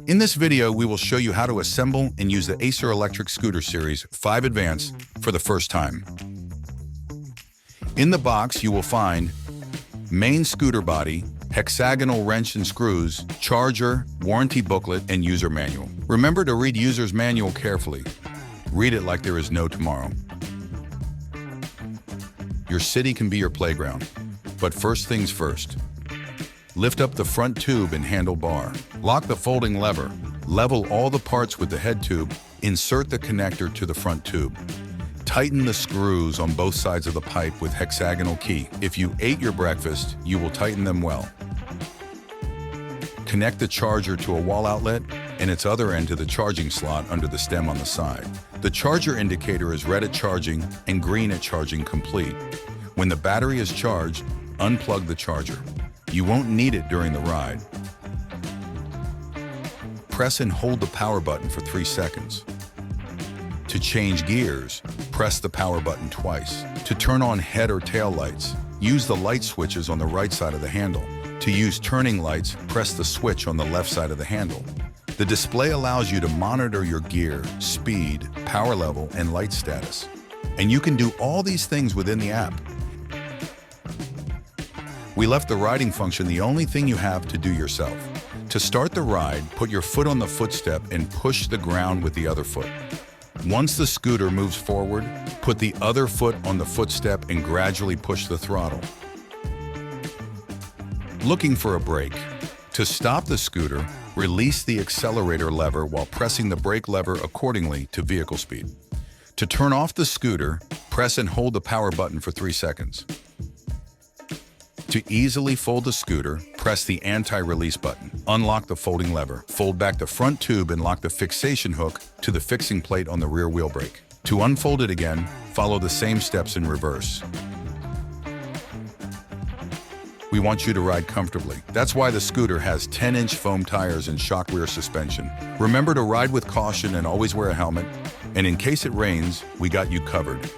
In this video, we will show you how to assemble and use the Acer Electric Scooter Series 5 Advance for the first time. In the box, you will find main scooter body, hexagonal wrench and screws, charger, warranty booklet, and user manual. Remember to read user's manual carefully. Read it like there is no tomorrow. Your city can be your playground, but first things first. Lift up the front tube and handlebar. Lock the folding lever. Level all the parts with the head tube. Insert the connector to the front tube. Tighten the screws on both sides of the pipe with hexagonal key. If you ate your breakfast, you will tighten them well. Connect the charger to a wall outlet and its other end to the charging slot under the stem on the side. The charger indicator is red at charging and green at charging complete. When the battery is charged, unplug the charger. You won't need it during the ride. Press and hold the power button for 3 seconds. To change gears, press the power button twice. To turn on head or tail lights, use the light switches on the right side of the handle. To use turning lights, press the switch on the left side of the handle. The display allows you to monitor your gear, speed, power level, and light status. And you can do all these things within the app. We left the riding function the only thing you have to do yourself. To start the ride, put your foot on the footstep and push the ground with the other foot. Once the scooter moves forward, put the other foot on the footstep and gradually push the throttle. Looking for a brake. To stop the scooter, release the accelerator lever while pressing the brake lever accordingly to vehicle speed. To turn off the scooter, press and hold the power button for 3 seconds. To easily fold the scooter, press the anti-release button. Unlock the folding lever. Fold back the front tube and lock the fixation hook to the fixing plate on the rear wheel brake. To unfold it again, follow the same steps in reverse. We want you to ride comfortably. That's why the scooter has 10-inch foam tires and shock rear suspension. Remember to ride with caution and always wear a helmet. And in case it rains, we got you covered.